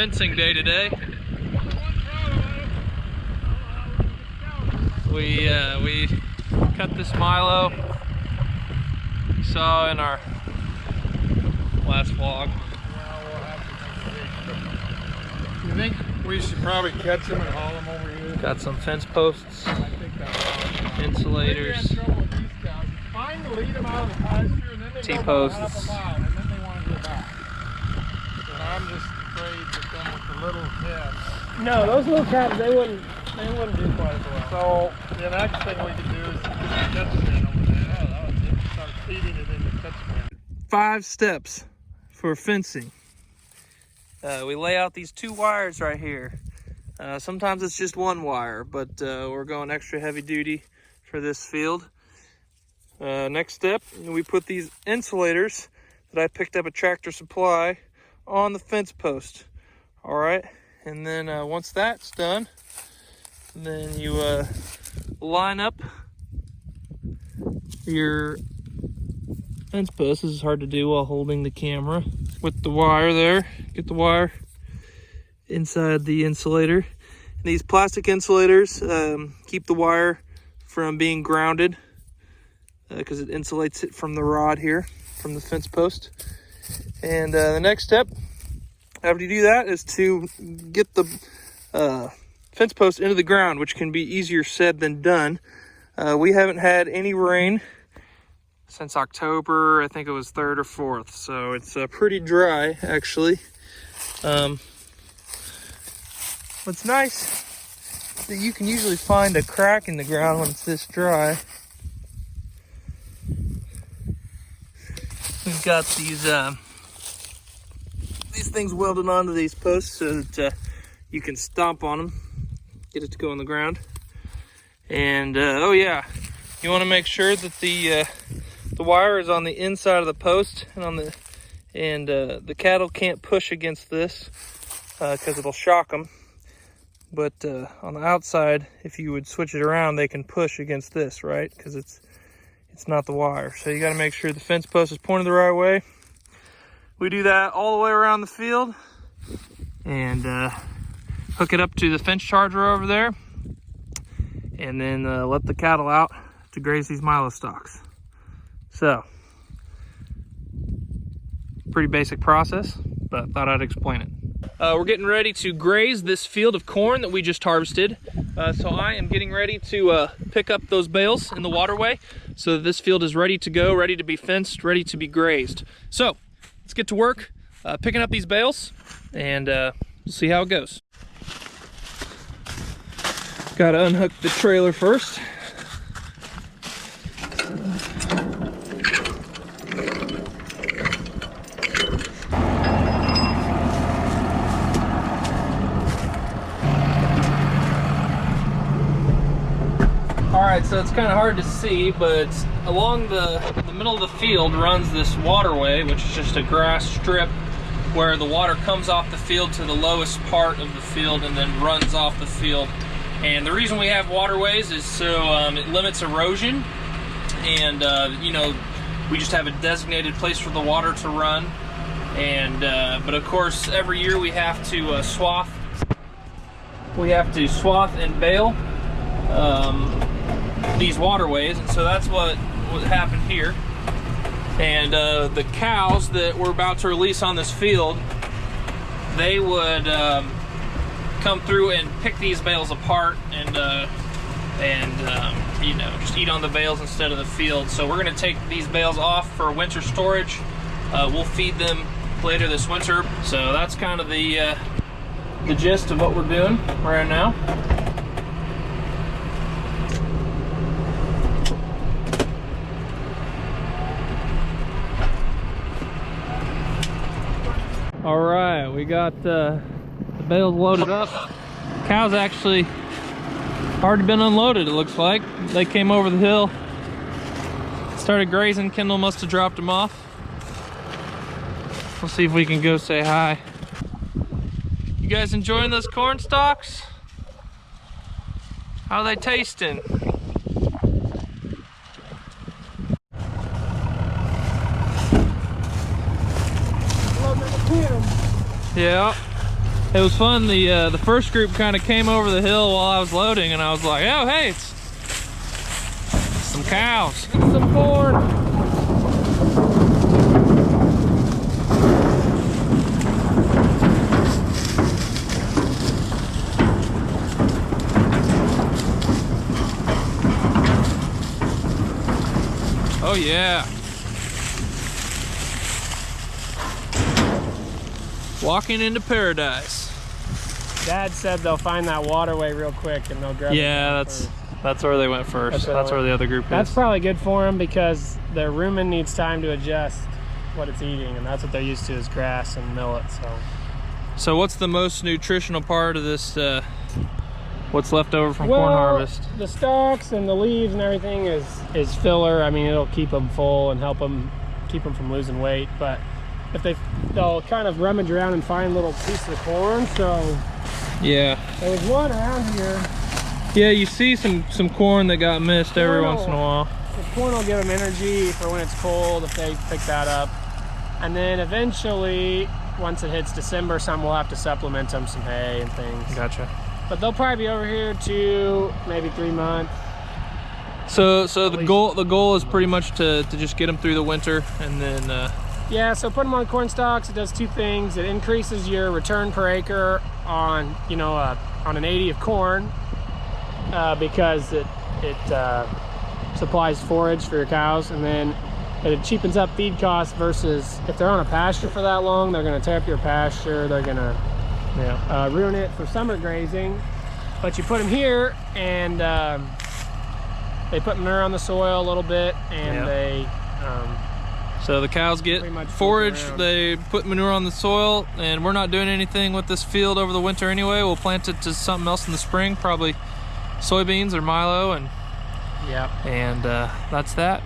fencing day today. We cut this Milo you saw in our last vlog. You think we should probably catch them and haul them over here? Got some fence posts, I think that's insulators, Find to lead them out of the pasture and then they T-posts. go half a mile and then they want to go back. And I'm just afraid that them with the little calves. No, those little calves, they wouldn't do quite as well. So the next thing we can do is get the catch bin over there. Oh, that was it. Start feeding it in the catch bin. 5 steps for fencing. We lay out these 2 wires right here. Sometimes it's just 1 wire, but we're going extra heavy duty for this field. Next step, we put these insulators that I picked up at Tractor Supply on the fence post. All right, and then once that's done, then you line up your fence post. This is hard to do while holding the camera. With the wire there, get the wire inside the insulator. And these plastic insulators keep the wire from being grounded because it insulates it from the rod here, from the fence post. And the next step after you do that is to get the fence post into the ground, which can be easier said than done. We haven't had any rain since October, I think it was 3rd or 4th, so it's pretty dry actually. What's nice is that you can usually find a crack in the ground when it's this dry. We've got these things welded onto these posts so that you can stomp on them, get it to go on the ground. And oh yeah, you want to make sure that the wire is on the inside of the post and the cattle can't push against this because it'll shock them. But on the outside, if you would switch it around, they can push against this, right? Because it's not the wire. So you got to make sure the fence post is pointed the right way. We do that all the way around the field and hook it up to the fence charger over there, and then let the cattle out to graze these Milo stalks. So, pretty basic process, but I thought I'd explain it. We're getting ready to graze this field of corn that we just harvested. So I am getting ready to pick up those bales in the waterway so that this field is ready to go, ready to be fenced, ready to be grazed. So let's get to work picking up these bales and we'll see how it goes. Got to unhook the trailer first. Alright, so it's kind of hard to see, but along the middle of the field runs this waterway, which is just a grass strip where the water comes off the field to the lowest part of the field and then runs off the field. And the reason we have waterways is so it limits erosion, and you know, we just have a designated place for the water to run. And but of course, every year we have to swath and bale these waterways, and so that's what happened here. And the cows that we're about to release on this field, they would come through and pick these bales apart and you know, just eat on the bales instead of the field. So we're going to take these bales off for winter storage. We'll feed them later this winter. So that's kind of the gist of what we're doing right now. All right, we got the bales loaded up. Cows actually already been unloaded, it looks like. They came over the hill, started grazing. Kendall must have dropped them off. We'll see if we can go say hi. You guys enjoying those corn stalks? How are they tasting? Yeah. It was fun. The first group kind of came over the hill while I was loading, and I was like, oh, hey, it's some cows. Some corn. Oh, yeah. Walking into paradise. Dad said they'll find that waterway real quick and they'll grab it. Yeah, that's where they went first. That's where the other group is. That's probably good for them because their rumen needs time to adjust what it's eating, and that's what they're used to is grass and millet. So what's the most nutritional part of this, what's left over from corn harvest? The stalks and the leaves and everything is filler. I mean, it'll keep them full and help them keep them from losing weight, but if they'll kind of rummage around and find little pieces of corn. So yeah, there was one around here. Yeah, you see some corn that got missed every once in a while. The corn will give them energy for when it's cold if they pick that up. And then eventually, once it hits December, we'll have to supplement them some hay and things. Gotcha. But they'll probably be over here 2, maybe 3 months. So the goal is pretty much to just get them through the winter, and then yeah, so put them on corn stalks. It does 2 things. It increases your return per acre on on an 80 of corn because it supplies forage for your cows, and then it cheapens up feed costs versus if they're on a pasture for that long, they're going to tear up your pasture. They're going to ruin it for summer grazing. But you put them here, and they put manure on the soil a little bit, and they so the cows get forage, they put manure on the soil, and we're not doing anything with this field over the winter anyway. We'll plant it to something else in the spring, probably soybeans or Milo, and that's that.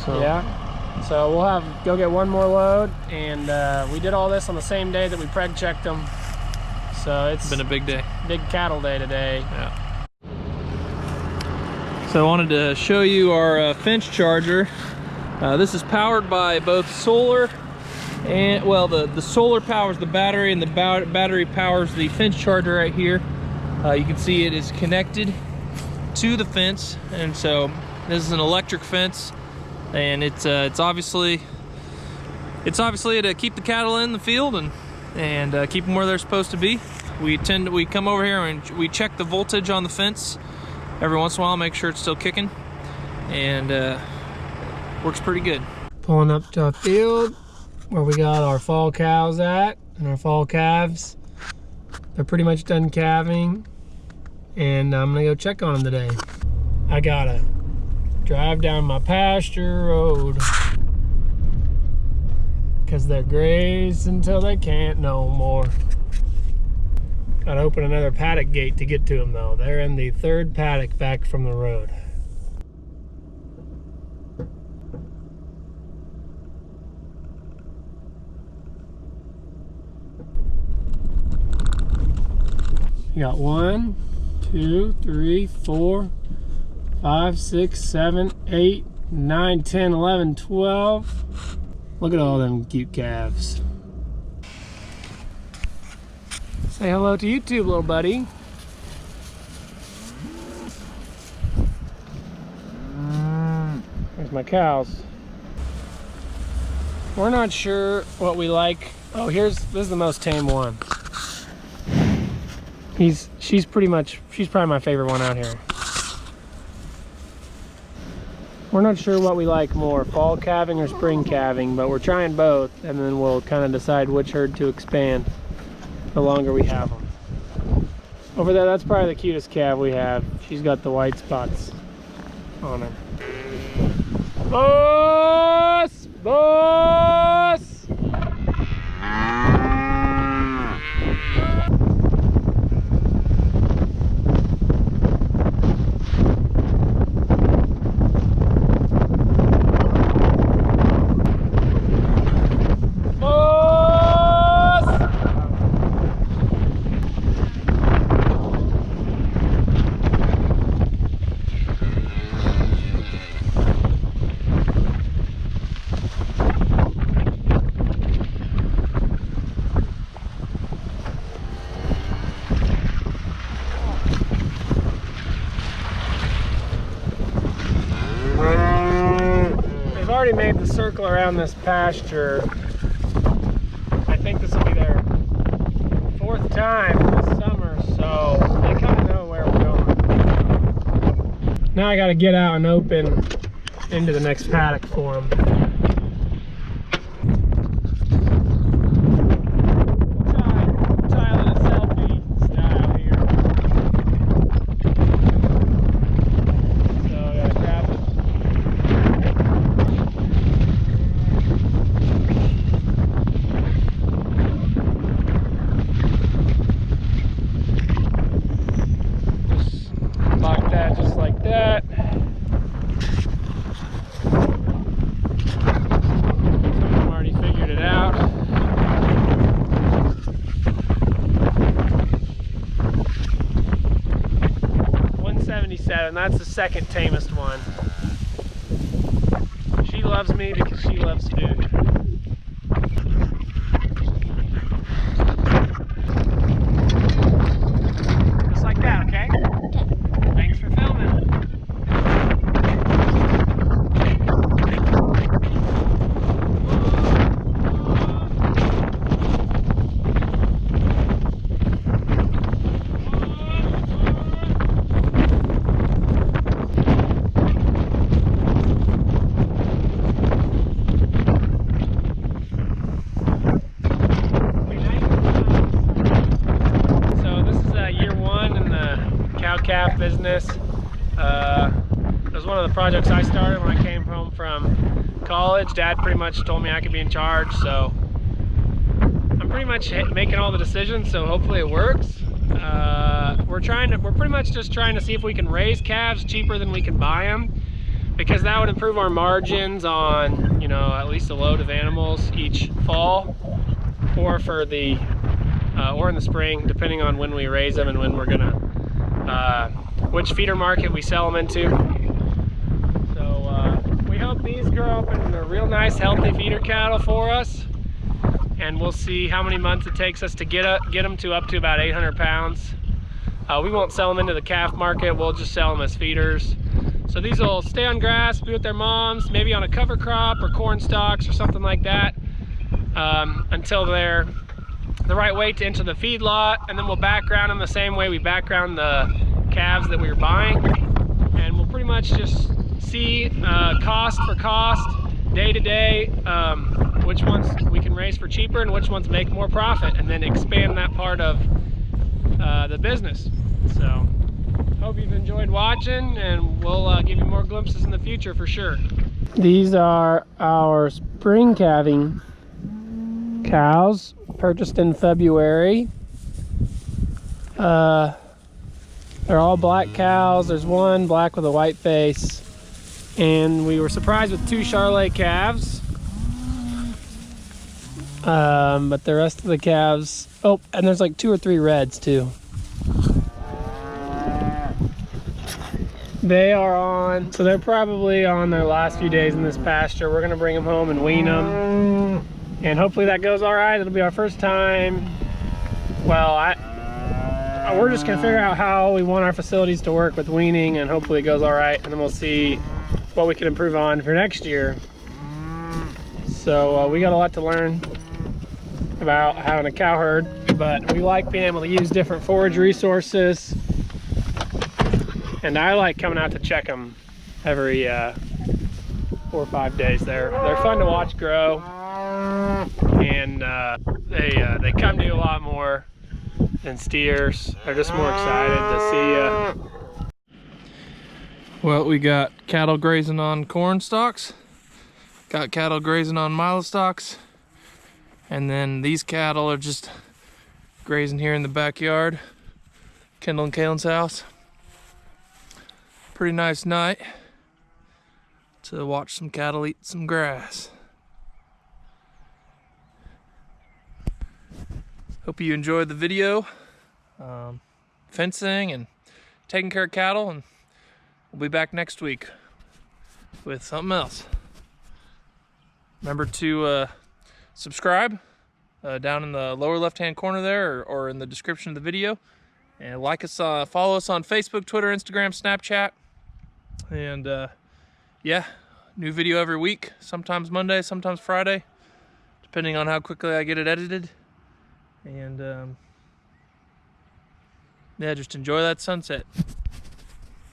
So yeah, so we'll go get one more load, and we did all this on the same day that we preg checked them. So it's been a big day. Big cattle day today. Yeah. So I wanted to show you our finch charger. This is powered by both solar and, well, the solar powers the battery, and the battery powers the fence charger right here. You can see it is connected to the fence, and so this is an electric fence, and it's obviously to keep the cattle in the field and keep them where they're supposed to be. We come over here and we check the voltage on the fence every once in a while, make sure it's still kicking, and works pretty good. Pulling up to a field where we got our fall cows at and our fall calves. They're pretty much done calving, and I'm gonna go check on them today. I gotta drive down my pasture road because they're grazed until they can't no more. Gotta open another paddock gate to get to them though. They're in the 3rd paddock back from the road. You got 1, 2, 3, 4, 5, 6, 7, 8, 9, 10, 11, 12. Look at all them cute calves. Say hello to YouTube, little buddy. There's my cows. We're not sure what we like. Oh, this is the most tame one. She's probably my favorite one out here. We're not sure what we like more, fall calving or spring calving, but we're trying both, and then we'll kind of decide which herd to expand the longer we have them. Over there, that's probably the cutest calf we have. She's got the white spots on her. Boss! Boss! circle around this pasture. I think this will be their 4th time this summer, so they kind of know where we're going. Now I got to get out and open into the next paddock for them. We'll try a little selfie style here. So I gotta grab it. Just lock that just like that. Out. 177, that's the second tamest one. She loves me because she loves food. Just like that, okay? Okay. Thanks for filming. Calf business. It was one of the projects I started when I came home from college. Dad pretty much told me I could be in charge, so I'm pretty much making all the decisions, so hopefully it works. We're pretty much just trying to see if we can raise calves cheaper than we can buy them, because that would improve our margins on, you know, at least a load of animals each fall, or for the or in the spring, depending on when we raise them and when we're gonna which feeder market we sell them into. So we hope these grow up into a real nice healthy feeder cattle for us, and we'll see how many months it takes us to get them to up to about 800 pounds. We won't sell them into the calf market, we'll just sell them as feeders. So these will stay on grass, be with their moms, maybe on a cover crop or corn stalks or something like that, until they're the right weight to enter the feedlot, and then we'll background them the same way we background the calves that we were buying, and we'll pretty much just see cost for cost, day to day, which ones we can raise for cheaper and which ones make more profit, and then expand that part of the business. So hope you've enjoyed watching, and we'll give you more glimpses in the future for sure. These are our spring calving cows, purchased in February. They're all black cows. There's one black with a white face, and we were surprised with 2 Charolais calves, but the rest of the calves, oh, and there's like 2 or 3 reds too. They are on, so they're probably on their last few days in this pasture. We're gonna bring them home and wean them, and hopefully that goes all right. It'll be our first time. Well, we're just gonna figure out how we want our facilities to work with weaning, and hopefully it goes all right, and then we'll see what we can improve on for next year. So we got a lot to learn about having a cow herd, but we like being able to use different forage resources, and I like coming out to check them every 4 or 5 days. They're fun to watch grow, and they come to you a lot more than steers. They're just more excited to see you. Well, we got cattle grazing on corn stalks, got cattle grazing on Milo stalks, and then these cattle are just grazing here in the backyard, Kendall and Kaylin's house. Pretty nice night to watch some cattle eat some grass. Hope you enjoyed the video, fencing and taking care of cattle, and we'll be back next week with something else. Remember to subscribe down in the lower left hand corner there, or in the description of the video, and like us, follow us on Facebook, Twitter, Instagram, Snapchat, and yeah, New video every week, sometimes Monday, sometimes Friday, depending on how quickly I get it edited. And yeah, just enjoy that sunset.